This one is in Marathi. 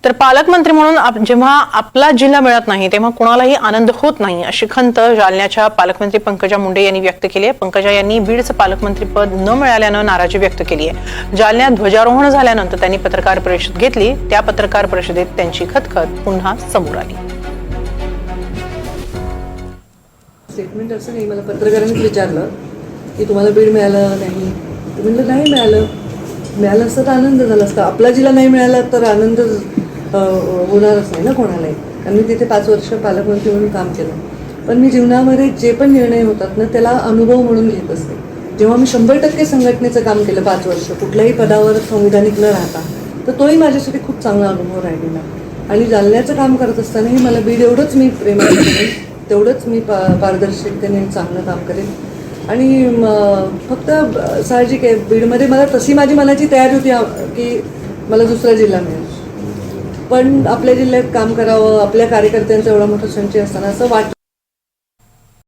तर पालकमंत्री म्हणून जेव्हा आपला जिल्हा मिळत नाही तेव्हा कोणालाही आनंद होत नाही अशी खंत जालन्याच्या पालकमंत्री पंकजा मुंडे यांनी व्यक्त केली आहे। पंकजा यांनी बीडचं पालकमंत्रीपद न मिळाल्यानं नाराजी व्यक्त केली आहे। जालन्यात ध्वजारोहण झाल्यानंतर त्यांनी पत्रकार परिषद घेतली। त्या पत्रकार परिषदेत त्यांची खतखत पुन्हा समोर आली। स्टेटमेंट असं नाही, मला पत्रकारांनी विचारलं की तुम्हाला बीड मिळालं नाही, म्हणलं नाही मिळालं, मिळालं असतं तर आनंद झाला असता। आपला जिल्हा नाही मिळाला तर आनंद होणारच नाही ना कोणालाही, कारण मी तिथे 5 वर्ष पालकमंत्री म्हणून काम केलं। पण मी जीवनामध्ये जे पण निर्णय होतात ना त्याला अनुभव म्हणून घेत असते। जेव्हा मी 100% संघटनेचं काम केलं 5 वर्ष कुठल्याही पदावर संविधानिक न राहता, तर तोही माझ्यासाठी खूप चांगला अनुभव राहिलेला। आणि जालन्याचं काम करत असतानाही मला बीड एवढंच मी प्रेमाने करेन, तेवढंच मी पारदर्शकतेने चांगलं काम करेन। आणि फक्त साहजिक आहे बीडमध्ये मला तशी माझी मनाची तयारी होती की मला दुसरा जिल्हा मिळेल, पण आपल्या जिल्ह्यात काम करावं, आपल्या कार्यकर्त्यांचा एवढा मोठा संचय असताना असं वाटलं